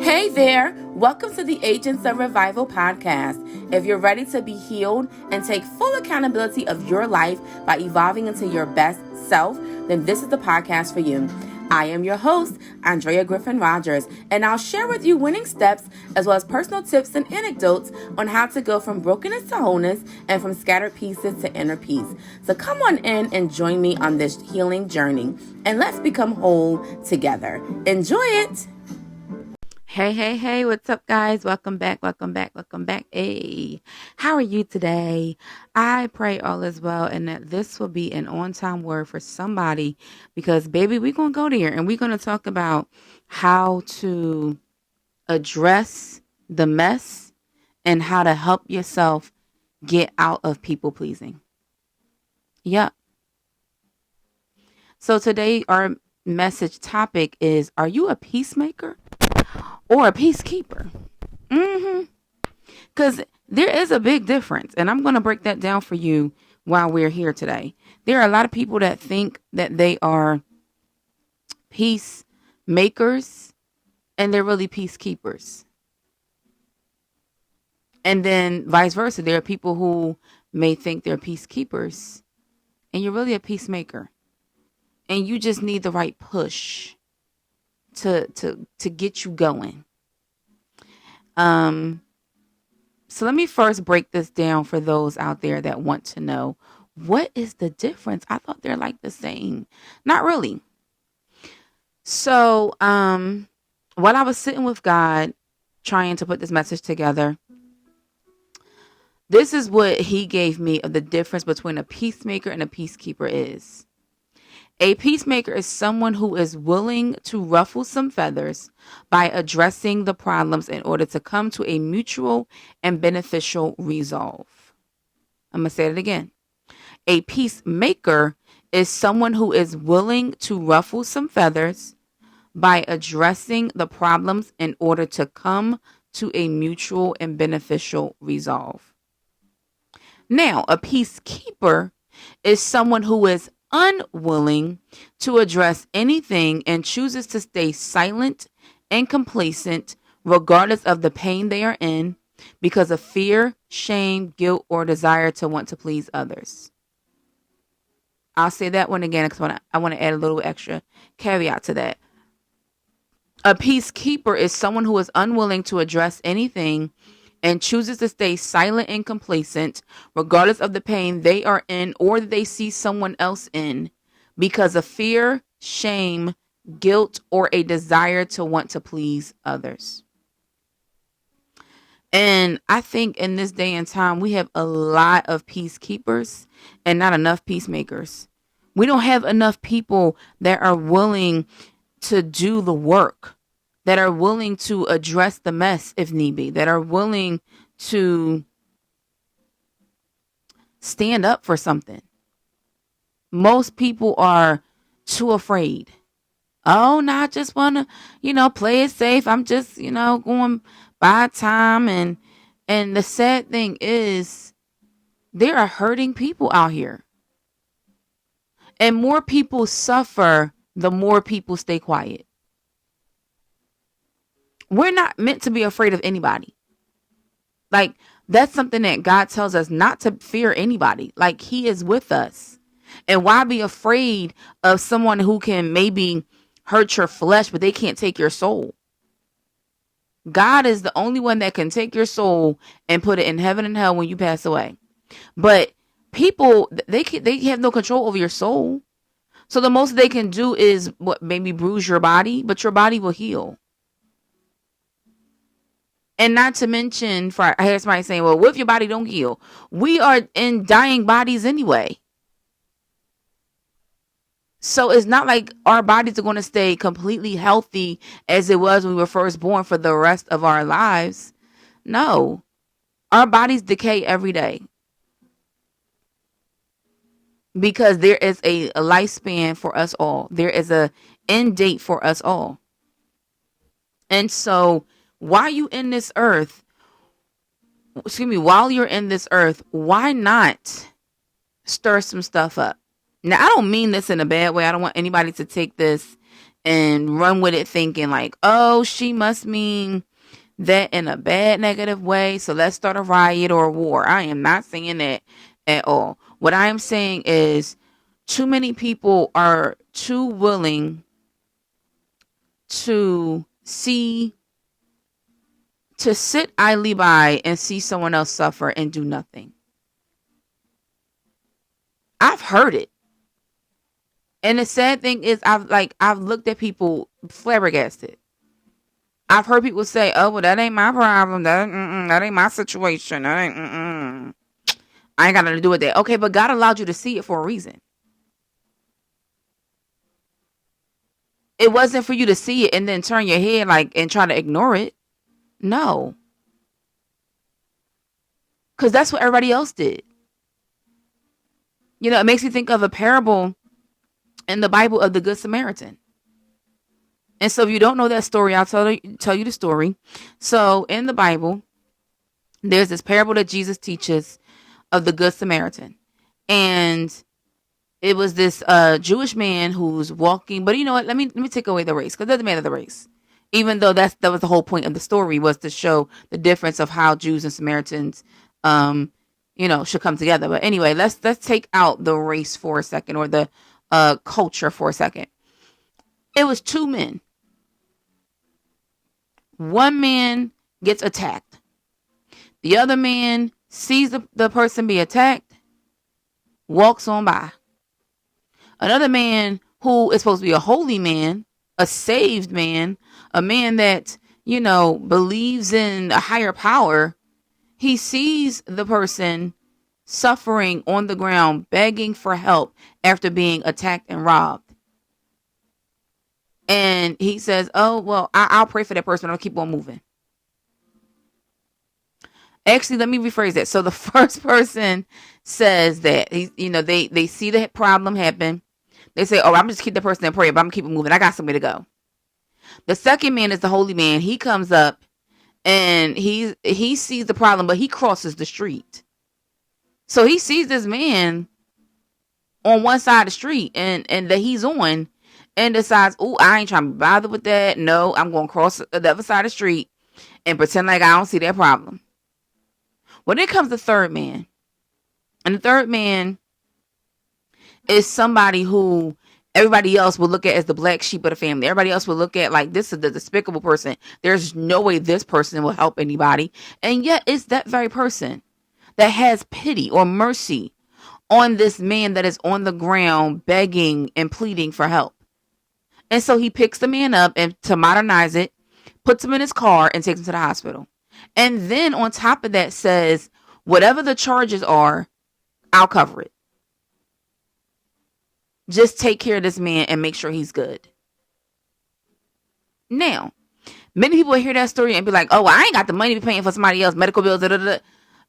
Hey there, welcome to the Agents of Revival podcast. If you're ready to be healed and take full accountability of your life by evolving into your best self, then this is the podcast for you. I am your host, Andrea Griffin Rogers, and I'll share with you winning steps as well as personal tips and anecdotes on how to go from brokenness to wholeness and from scattered pieces to inner peace. So come on in and join me on this healing journey, and let's become whole together. Enjoy it! Hey, what's up, guys? Welcome back. Hey, how are you today? I pray all is well and that this will be an on-time word for somebody because, baby, we're going to go there and we're going to talk about how to address the mess and how to help yourself get out of people-pleasing. Yep. So today our message topic is, are you a peacemaker or a peacekeeper? Because there is a big difference, and I'm going to break that down for you while we're here today. There are a lot of people that think that they are peacemakers, and they're really peacekeepers. And then vice versa, there are people who may think they're peacekeepers, and you're really a peacemaker. And you just need the right push to get you going. So let me first break this down for those out there that want to know, what is the difference? I thought they're like the same. Not really. So while I was sitting with God trying to put this message together, this is what he gave me of the difference between a peacemaker and a peacekeeper is. A peacemaker is someone who is willing to ruffle some feathers by addressing the problems in order to come to a mutual and beneficial resolve. I'm going to say it again. A peacemaker is someone who is willing to ruffle some feathers by addressing the problems in order to come to a mutual and beneficial resolve. Now, a peacekeeper is someone who is unwilling to address anything and chooses to stay silent and complacent regardless of the pain they are in because of fear, shame, guilt, or desire to want to please others. I'll say that one again because I want to add a little extra caveat to that. A peacekeeper is someone who is unwilling to address anything and chooses to stay silent and complacent regardless of the pain they are in or that they see someone else in because of fear, shame, guilt, or a desire to want to please others. And I think in this day and time, we have a lot of peacekeepers and not enough peacemakers. We don't have enough people that are willing to do the work, that are willing to address the mess if need be, that are willing to stand up for something. Most people are too afraid. Oh, no, I just want to, play it safe. I'm just, going by time. And the sad thing is there are hurting people out here. And more people suffer the more people stay quiet. We're not meant to be afraid of anybody. Like, that's something that God tells us not to fear anybody. Like, he is with us. And why be afraid of someone who can maybe hurt your flesh, but they can't take your soul? God is the only one that can take your soul and put it in heaven and hell when you pass away. But people, they have no control over your soul. So the most they can do is maybe bruise your body, but your body will heal. And not to mention, I hear somebody saying, well, what if your body don't heal? We are in dying bodies anyway. So it's not like our bodies are going to stay completely healthy as it was when we were first born for the rest of our lives. No, our bodies decay every day. Because there is a lifespan for us all. There is a end date for us all. And so while you're in this earth, why not stir some stuff up? Now, I don't mean this in a bad way. I don't want anybody to take this and run with it thinking like, oh, she must mean that in a bad, negative way. So let's start a riot or a war. I am not saying that at all. What I am saying is too many people are too willing to sit idly by and see someone else suffer and do nothing. I've heard it. And the sad thing is I've looked at people flabbergasted. I've heard people say, "Oh, well, that ain't my problem. That ain't my situation. That ain't. I ain't got nothing to do with that." Okay, but God allowed you to see it for a reason. It wasn't for you to see it and then turn your head and try to ignore it. No, because that's what everybody else did. It makes me think of a parable in the Bible of the Good Samaritan. And so if you don't know that story, I'll tell you the story. So in the Bible, there's this parable that Jesus teaches of the Good Samaritan. And it was this Jewish man who's walking. But you know what? Let me take away the race, because it doesn't matter the race. Even though that was the whole point of the story, was to show the difference of how Jews and Samaritans should come together. But anyway, let's take out the race for a second, or the culture for a second. It was two men. One man gets attacked. The other man sees the person be attacked, walks on by. Another man who is supposed to be a holy man, a saved man, a man that, believes in a higher power, he sees the person suffering on the ground, begging for help after being attacked and robbed. And he says, "Oh, well, I'll pray for that person. I'll keep on moving." Actually, let me rephrase that. So the first person says that they see the problem happen. They say, "Oh, I'm just keep the person in prayer, but I'm gonna keep it moving. I got somewhere to go." The second man is the holy man. He comes up and he sees the problem, but he crosses the street. So he sees this man on one side of the street and that he's on, and decides, "Oh, I ain't trying to bother with that. No, I'm going to cross the other side of the street and pretend like I don't see that problem." Well, then comes the third man. And the third man is somebody who everybody else will look at as the black sheep of the family. Everybody else will look at like, this is the despicable person. There's no way this person will help anybody. And yet it's that very person that has pity or mercy on this man that is on the ground begging and pleading for help. And so he picks the man up, and to modernize it, puts him in his car and takes him to the hospital. And then on top of that says, whatever the charges are, I'll cover it. Just take care of this man and make sure he's good. Now, many people hear that story and be like, "Oh, I ain't got the money to be paying for somebody else, medical bills, da, da, da."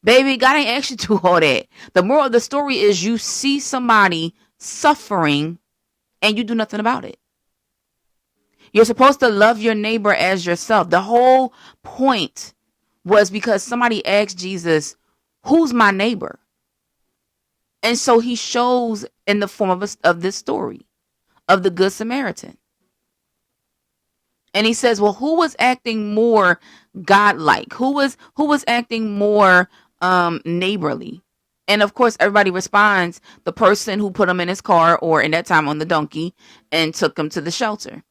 Baby, God ain't actually do all that. The moral of the story is you see somebody suffering and you do nothing about it. You're supposed to love your neighbor as yourself. The whole point was because somebody asked Jesus, "Who's my neighbor?" And so he shows in the form of this story of the Good Samaritan. And he says, well, who was acting more godlike? Who was acting more neighborly? And of course, everybody responds, the person who put him in his car, or in that time on the donkey, and took him to the shelter.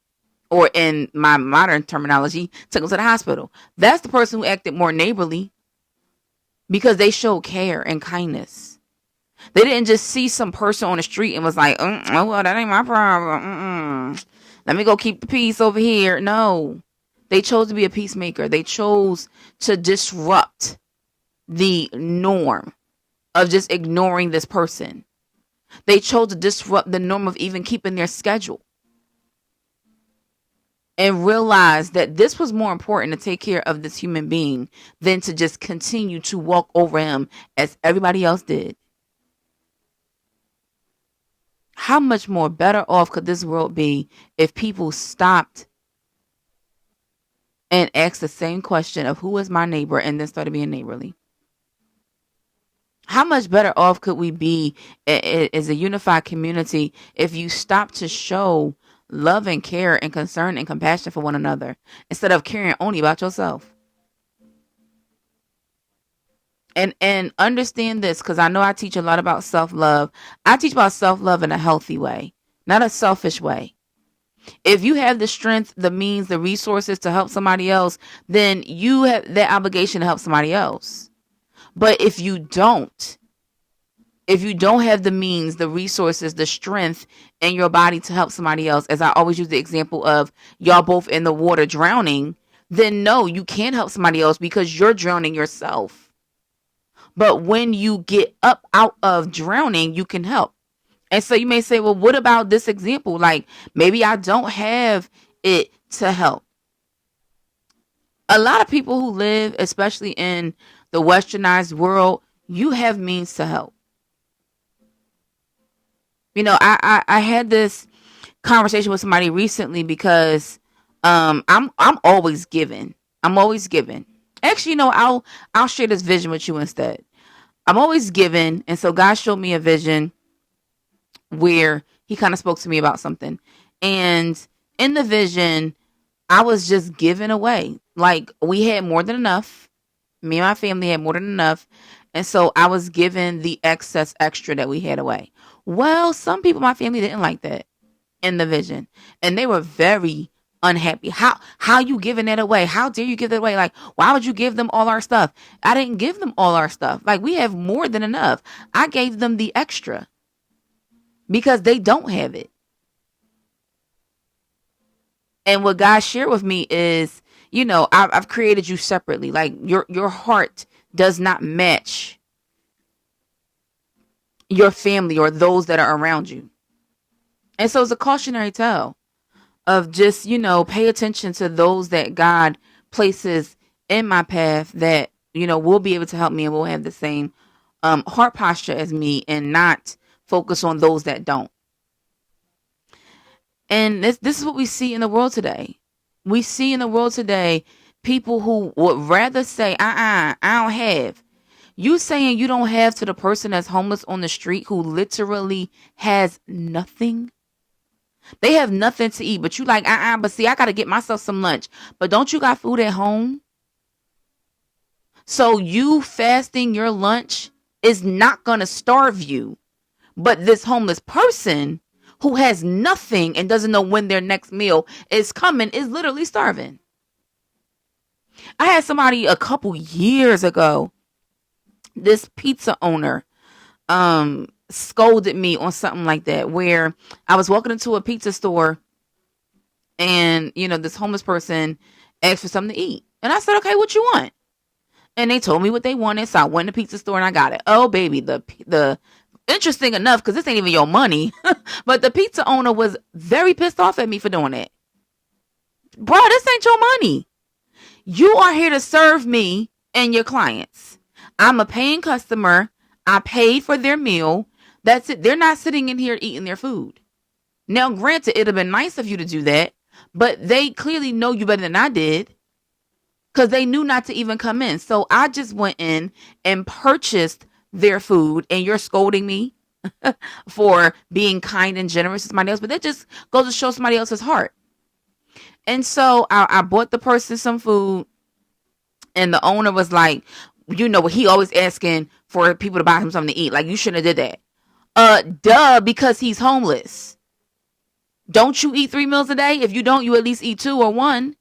Or in my modern terminology, took him to the hospital. That's the person who acted more neighborly, because they showed care and kindness. They didn't just see some person on the street and was like, "Oh, well, that ain't my problem. Let me go keep the peace over here." No, they chose to be a peacemaker. They chose to disrupt the norm of just ignoring this person. They chose to disrupt the norm of even keeping their schedule, and realize that this was more important to take care of this human being than to just continue to walk over him as everybody else did. How much more better off could this world be if people stopped and asked the same question of who is my neighbor, and then started being neighborly? How much better off could we be as a unified community if you stop to show love and care and concern and compassion for one another instead of caring only about yourself. And understand this, because I know I teach a lot about self-love. I teach about self-love in a healthy way, not a selfish way. If you have the strength, the means, the resources to help somebody else, then you have that obligation to help somebody else. But if you don't have the means, the resources, the strength in your body to help somebody else, as I always use the example of y'all both in the water drowning, then no, you can't help somebody else because you're drowning yourself. But when you get up out of drowning, you can help. And so you may say, well, what about this example? Like, maybe I don't have it to help. A lot of people who live, especially in the westernized world, you have means to help. You know, I had this conversation with somebody recently because I'm always giving. I'm always giving. Actually, I'll share this vision with you instead. I'm always giving, and so God showed me a vision where he kind of spoke to me about something. And in the vision, I was just giving away. Like, we had more than enough. Me and my family had more than enough. And so I was giving the excess extra that we had away. Well, some people in my family didn't like that in the vision. And they were very unhappy. How you giving that away? How dare you give that away? Like, why would you give them all our stuff? I didn't give them all our stuff. Like, we have more than enough. I gave them the extra because they don't have it. And what God shared with me is, I've created you separately. Like, your heart does not match your family or those that are around you. And so it's a cautionary tale of just, pay attention to those that God places in my path that, will be able to help me and will have the same heart posture as me, and not focus on those that don't. And this is what we see in the world today. We see in the world today people who would rather say, I don't have. You saying you don't have to the person that's homeless on the street who literally has nothing. They have nothing to eat, but you like, but see, I got to get myself some lunch. But don't you got food at home? So you fasting your lunch is not going to starve you. But this homeless person who has nothing and doesn't know when their next meal is coming is literally starving. I had somebody a couple years ago, this pizza owner, scolded me on something like that, where I was walking into a pizza store and, this homeless person asked for something to eat. And I said, okay, what you want? And they told me what they wanted. So I went to the pizza store and I got it. Oh, baby, the interesting enough, because this ain't even your money, but the pizza owner was very pissed off at me for doing it. Bro, this ain't your money. You are here to serve me and your clients. I'm a paying customer. I paid for their meal. That's it. They're not sitting in here eating their food. Now, granted, it'd have been nice of you to do that, but they clearly know you better than I did, because they knew not to even come in. So I just went in and purchased their food, and you're scolding me for being kind and generous to somebody else. But that just goes to show somebody else's heart. And so I bought the person some food, and the owner was like, he always asking for people to buy him something to eat. Like, you shouldn't have did that. Because he's homeless. Don't you eat 3 meals a day? If you don't, you at least eat 2 or 1.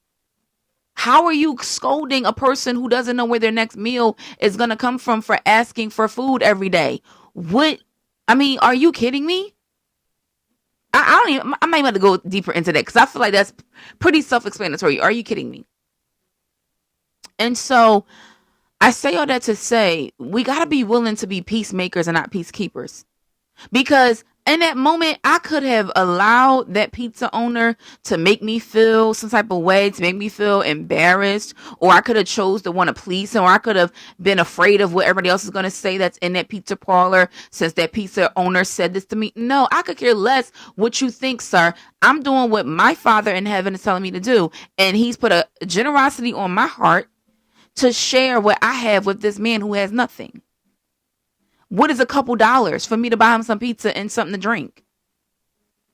How are you scolding a person who doesn't know where their next meal is going to come from for asking for food every day? Are you kidding me? I might have to go deeper into that, because I feel like that's pretty self-explanatory. Are you kidding me? And so I say all that to say, we got to be willing to be peacemakers and not peacekeepers. Because in that moment, I could have allowed that pizza owner to make me feel some type of way, to make me feel embarrassed, or I could have chose to want to please him, or I could have been afraid of what everybody else is going to say that's in that pizza parlor since that pizza owner said this to me. No, I could care less what you think, sir. I'm doing what my Father in heaven is telling me to do, and he's put a generosity on my heart to share what I have with this man who has nothing. What is a couple dollars for me to buy him some pizza and something to drink?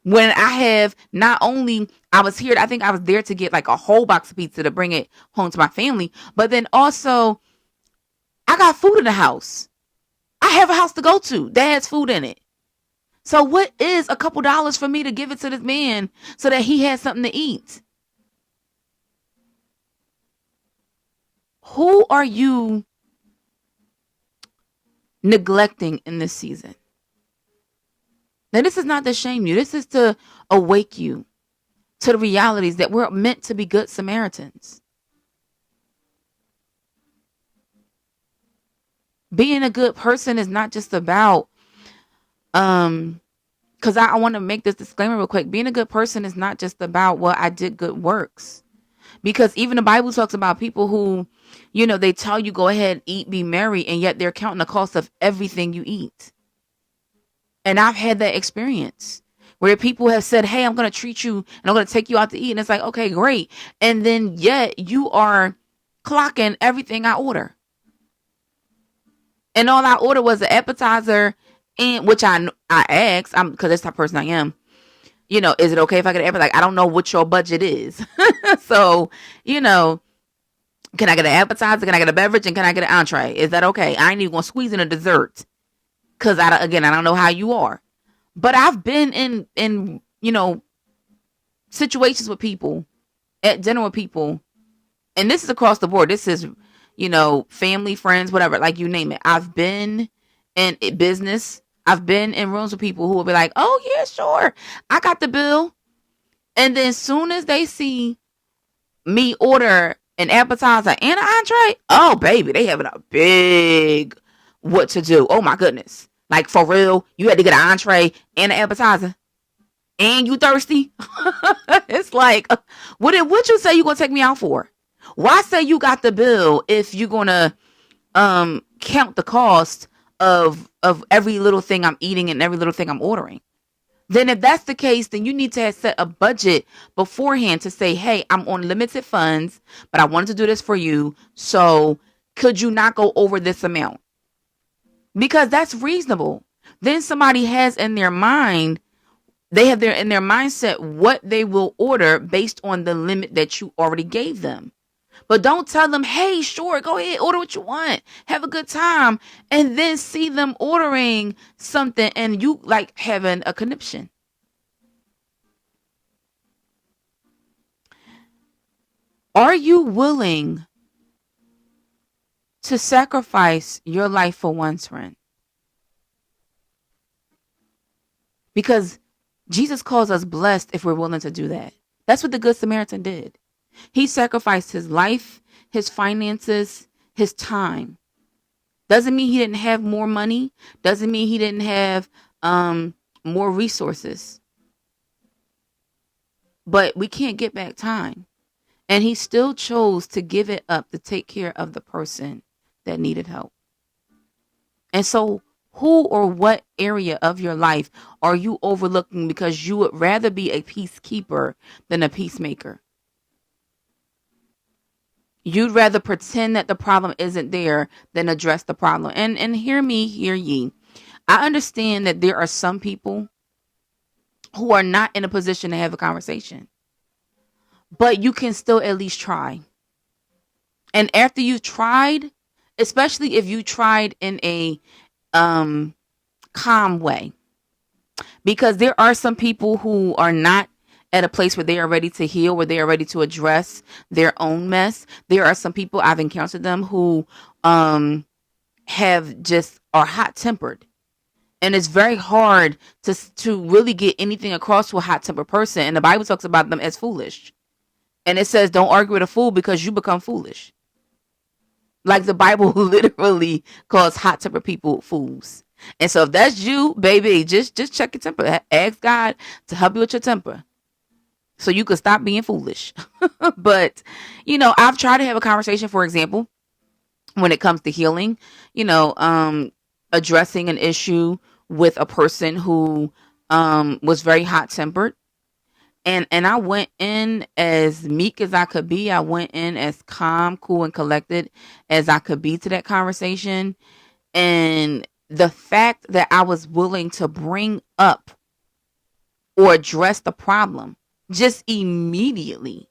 When I have not only I was here, I think I was there to get like a whole box of pizza to bring it home to my family, but then also I got food in the house. I have a house to go to that has food in it. So what is a couple dollars for me to give it to this man so that he has something to eat? Who are you neglecting in this season? Now, this is not to shame you. This is to awake you to the realities that we're meant to be good Samaritans. Being a good person is not just about, because I want to make this disclaimer real quick. Being a good person is not just about, well, I did good works. Because even the Bible talks about people who, they tell you go ahead, eat, be merry, and yet they're counting the cost of everything you eat. And I've had that experience where people have said, hey, I'm going to treat you and I'm going to take you out to eat. And it's like, okay, great. And then yet you are clocking everything I order. And all I ordered was an appetizer, and which I asked, because that's the type of person I am. Is it okay if I get an appetizer? Like, I don't know what your budget is. So, can I get an appetizer? Can I get a beverage? And can I get an entree? Is that okay? I ain't even going to squeeze in a dessert. Because, I don't know how you are. But I've been in situations with people, at dinner with people. And this is across the board. This is, family, friends, whatever. Like, you name it. I've been in business. I've been in rooms with people who will be like, oh, yeah, sure. I got the bill. And then as soon as they see me order an appetizer and an entree, oh, baby, they having a big what to do. Oh, my goodness. Like, for real, you had to get an entree and an appetizer. And you thirsty? It's like, what you say you going to take me out for? Why say you got the bill if you're going to count the cost of every little thing I'm eating and every little thing I'm ordering? Then if that's the case, then you need to have set a budget beforehand to say, hey, I'm on limited funds, but I wanted to do this for you. So could you not go over this amount? Because that's reasonable. Then somebody has in their mind, in their mindset what they will order based on the limit that you already gave them. But don't tell them, hey, sure, go ahead, order what you want. Have a good time. And then see them ordering something and you like having a conniption. Are you willing to sacrifice your life for one's friend? Because Jesus calls us blessed if we're willing to do that. That's what the Good Samaritan did. He sacrificed his life, his finances, his time. Doesn't mean he didn't have more money. Doesn't mean he didn't have more resources. But we can't get back time. And he still chose to give it up to take care of the person that needed help. And so who or what area of your life are you overlooking because you would rather be a peacekeeper than a peacemaker? You'd rather pretend that the problem isn't there than address the problem. And hear me, hear ye. I understand that there are some people who are not in a position to have a conversation. But you can still at least try. And after you've tried, especially if you tried in a calm way, because there are some people who are not at a place where they are ready to heal, where they are ready to address their own mess. There are some people, I've encountered them, who have just are hot tempered. And it's very hard to really get anything across to a hot tempered person. And the Bible talks about them as foolish. And it says, don't argue with a fool because you become foolish. Like the Bible literally calls hot tempered people fools. And so if that's you, baby, just check your temper. Ask God to help you with your temper so you could stop being foolish. But, I've tried to have a conversation, for example, when it comes to healing, addressing an issue with a person who was very hot tempered. And I went in as meek as I could be. I went in as calm, cool, and collected as I could be to that conversation. And the fact that I was willing to bring up or address the problem, just immediately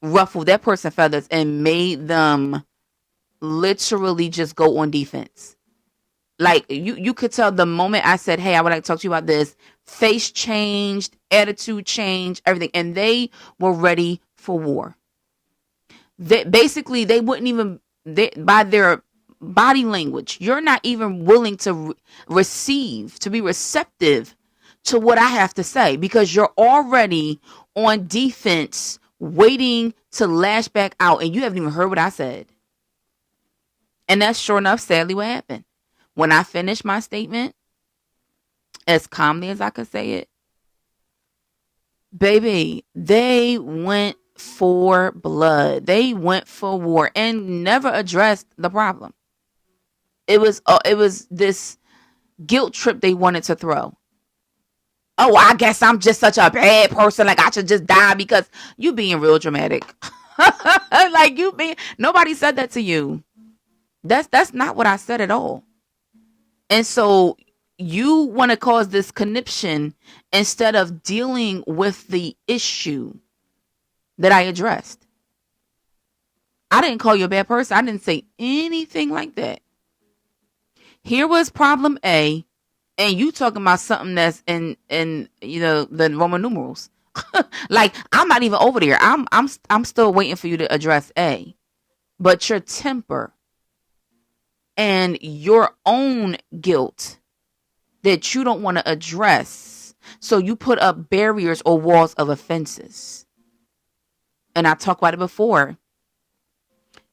ruffled that person's feathers and made them literally just go on defense. Like you could tell the moment I said, hey, I would like to talk to you about this, face changed, attitude changed, everything. And they were ready for war. They wouldn't even, by their body language, you're not even willing to receive, to be receptive to what I have to say, because you're already on defense, waiting to lash back out, and you haven't even heard what I said. And that's sure enough, sadly, what happened. When I finished my statement, as calmly as I could say it, baby, they went for blood. They went for war and never addressed the problem. It was this guilt trip they wanted to throw. Oh, I guess I'm just such a bad person. Like I should just die because you being real dramatic. Like nobody said that to you. That's not what I said at all. And so you want to cause this conniption instead of dealing with the issue that I addressed. I didn't call you a bad person. I didn't say anything like that. Here was problem A, and you talking about something that's in the Roman numerals. Like I'm not even over there. I'm still waiting for you to address A. But your temper and your own guilt that you don't want to address, so you put up barriers or walls of offenses. And I talked about it before.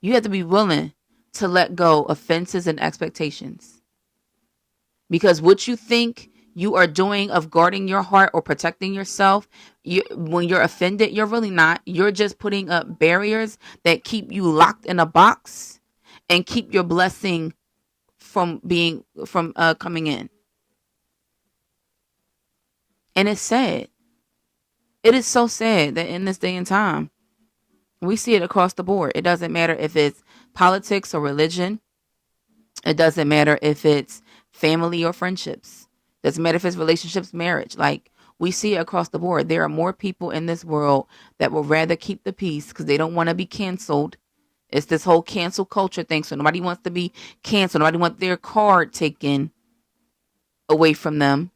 You have to be willing to let go of offenses and expectations. Because what you think you are doing of guarding your heart or protecting yourself, when you're offended, you're really not. You're just putting up barriers that keep you locked in a box and keep your blessing from coming in. And it's sad. It is so sad that in this day and time, we see it across the board. It doesn't matter if it's politics or religion. It doesn't matter if it's family or friendships. It doesn't matter if it's relationships, marriage. Like we see it across the board. There are more people in this world that will rather keep the peace because they don't want to be canceled. It's this whole cancel culture thing. So nobody wants to be canceled. Nobody wants their card taken away from them.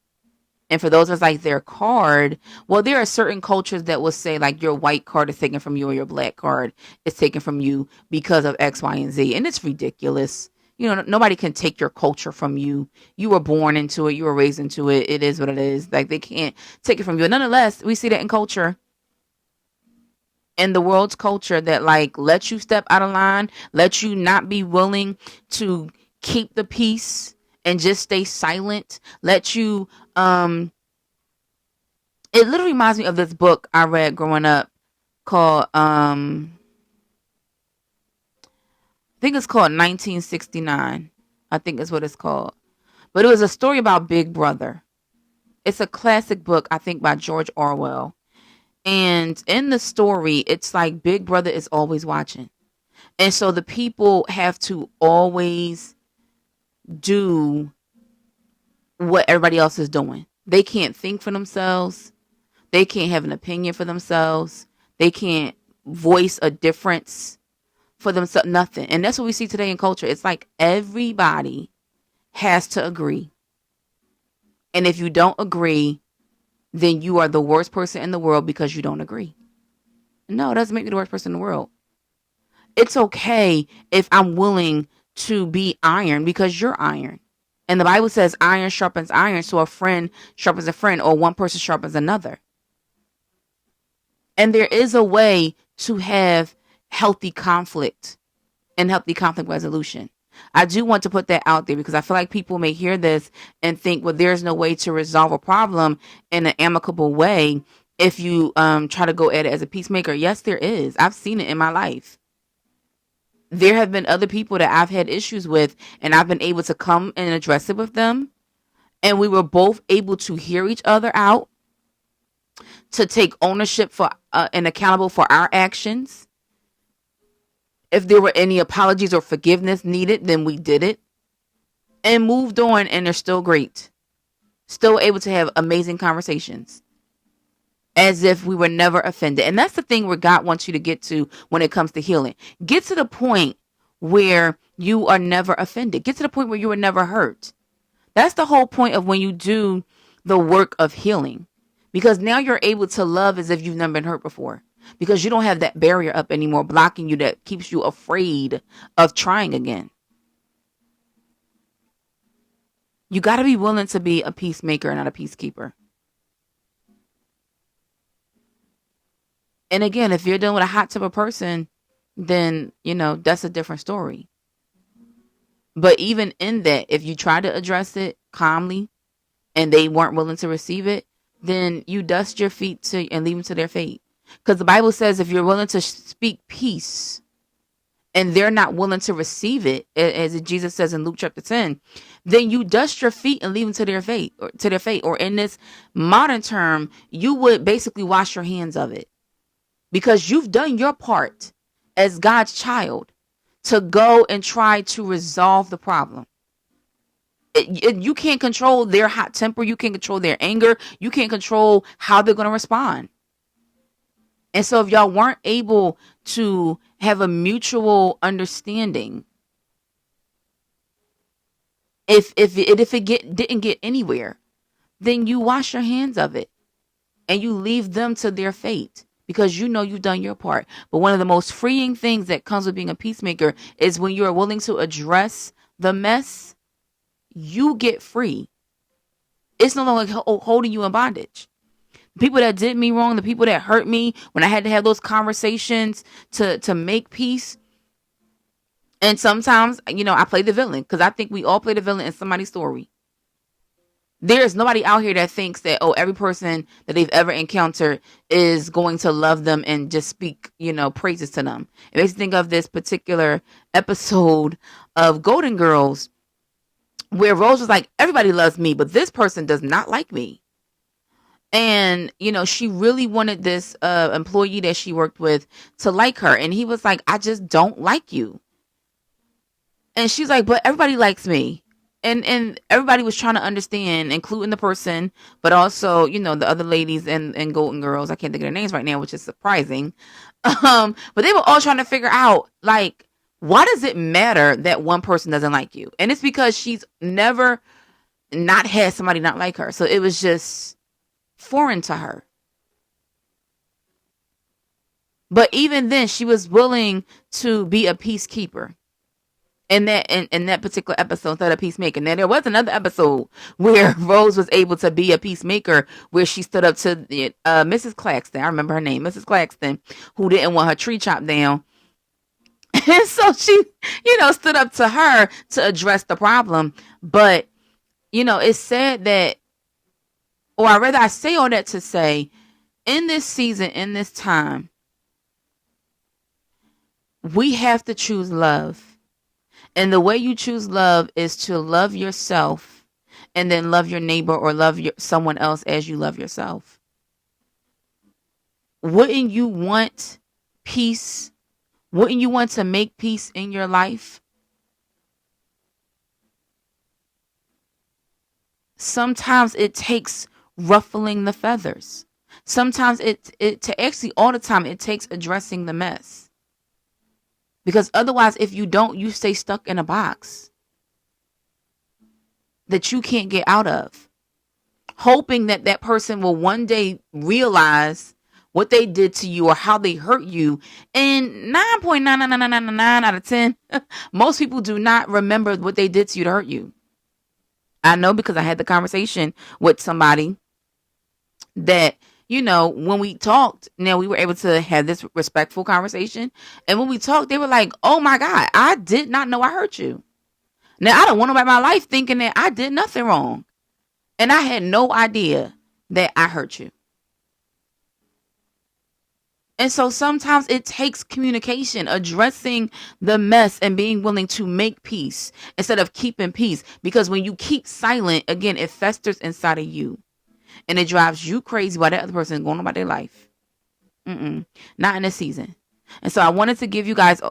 And for those that's like their card, well, there are certain cultures that will say like your white card is taken from you or your black card is taken from you because of X, Y, and Z. And it's ridiculous. Nobody can take your culture from you. You were born into it. You were raised into it. It is what it is. Like they can't take it from you. And nonetheless, we see that in culture. In the world's culture that like lets you step out of line, lets you not be willing to keep the peace and just stay silent, let you it literally reminds me of this book I read growing up called I think it's called 1969. I think is what it's called. But it was a story about Big Brother. It's a classic book, I think, by George Orwell. And in the story, it's like Big Brother is always watching. And so the people have to always do what everybody else is doing. They can't think for themselves. They can't have an opinion for themselves. They can't voice a difference for themselves. Nothing. And that's what we see today in culture. It's like everybody has to agree. And if you don't agree, then you are the worst person in the world because you don't agree. No, it doesn't make me the worst person in the world. It's okay if I'm willing to be iron because you're iron. And the Bible says iron sharpens iron, so a friend sharpens a friend, or one person sharpens another. And there is a way to have healthy conflict and healthy conflict resolution. I do want to put that out there because I feel like people may hear this and think, well, there's no way to resolve a problem in an amicable way if you try to go at it as a peacemaker. Yes, there is. I've seen it in my life. There have been other people that I've had issues with, and I've been able to come and address it with them. And we were both able to hear each other out, to take ownership for and accountable for our actions. If there were any apologies or forgiveness needed, then we did it and moved on, and they're still great. still able to have amazing conversations as if we were never offended. And that's the thing where God wants you to get to when it comes to healing. Get to the point where you are never offended. Get to the point where you were never hurt. That's the whole point of when you do the work of healing, because now you're able to love as if you've never been hurt before, because you don't have that barrier up anymore blocking you that keeps you afraid of trying again. You got to be willing to be a peacemaker and not a peacekeeper. And again, if you're dealing with a hot tempered person, then, that's a different story. But even in that, if you try to address it calmly and they weren't willing to receive it, then you dust your feet and leave them to their fate. Because the Bible says if you're willing to speak peace and they're not willing to receive it, as Jesus says in Luke chapter 10, then you dust your feet and leave them to their fate. Or in this modern term, you would basically wash your hands of it, because you've done your part as God's child to go and try to resolve the problem. You can't control their hot temper. You can't control their anger. You can't control how they're going to respond. And so if y'all weren't able to have a mutual understanding, if it didn't get anywhere, then you wash your hands of it and you leave them to their fate, because you've done your part. But one of the most freeing things that comes with being a peacemaker is when you are willing to address the mess, you get free. It's no longer holding you in bondage. The people that did me wrong, the people that hurt me, when I had to have those conversations to make peace. And sometimes, I play the villain, because I think we all play the villain in somebody's story. There's nobody out here that thinks that, every person that they've ever encountered is going to love them and just speak, praises to them. It makes me think of this particular episode of Golden Girls where Rose was like, everybody loves me, but this person does not like me. And, she really wanted this employee that she worked with to like her. And he was like, I just don't like you. And she's like, but everybody likes me. And everybody was trying to understand, including the person, but also, the other ladies and Golden Girls. I can't think of their names right now, which is surprising. But they were all trying to figure out, like, why does it matter that one person doesn't like you? And it's because she's never not had somebody not like her. So it was just foreign to her. But even then, she was willing to be a peacekeeper. In that particular episode, instead of peacemaker. Now, there was another episode where Rose was able to be a peacemaker, where she stood up to Mrs. Claxton. I remember her name, Mrs. Claxton, who didn't want her tree chopped down. And so she, stood up to her to address the problem. But, it's said that, or I say all that to say, in this season, in this time, we have to choose love. And the way you choose love is to love yourself and then love your neighbor or love someone else as you love yourself. Wouldn't you want peace? Wouldn't you want to make peace in your life? Sometimes it takes ruffling the feathers. Sometimes actually all the time, it takes addressing the mess. Because otherwise, if you don't, you stay stuck in a box that you can't get out of, hoping that person will one day realize what they did to you or how they hurt you. And 9.99999 out of 10, most people do not remember what they did to you to hurt you. I know, because I had the conversation with somebody that, when we talked, now we were able to have this respectful conversation. And when we talked, they were like, oh my God, I did not know I hurt you. Now, I don't want to write my life thinking that I did nothing wrong. And I had no idea that I hurt you. And so sometimes it takes communication, addressing the mess and being willing to make peace instead of keeping peace. Because when you keep silent, again, it festers inside of you. And it drives you crazy while that other person is going about their life. Not in this season. And so I wanted to give you guys,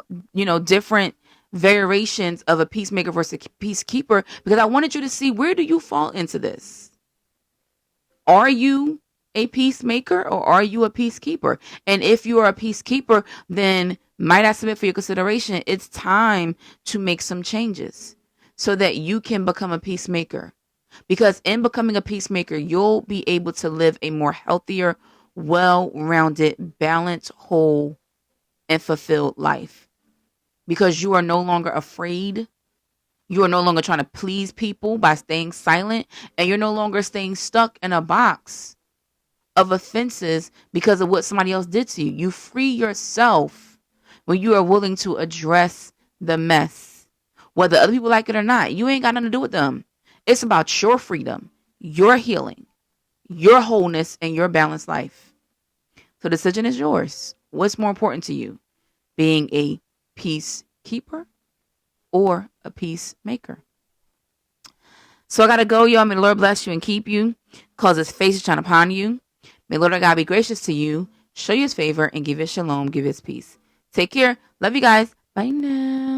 different variations of a peacemaker versus a peacekeeper, because I wanted you to see, where do you fall into this? Are you a peacemaker or are you a peacekeeper? And if you are a peacekeeper, then might I submit for your consideration, it's time to make some changes so that you can become a peacemaker. Because in becoming a peacemaker, you'll be able to live a more healthier, well-rounded, balanced, whole, and fulfilled life. Because you are no longer afraid. You are no longer trying to please people by staying silent. And you're no longer staying stuck in a box of offenses because of what somebody else did to you. You free yourself when you are willing to address the mess. Whether other people like it or not, you ain't got nothing to do with them. It's about your freedom, your healing, your wholeness, and your balanced life. So the decision is yours. What's more important to you? Being a peacekeeper or a peacemaker? So I got to go, y'all. May the Lord bless you and keep you. Cause his face to shine upon you. May the Lord our God be gracious to you, show you his favor, and give you shalom, give you his peace. Take care. Love you guys. Bye now.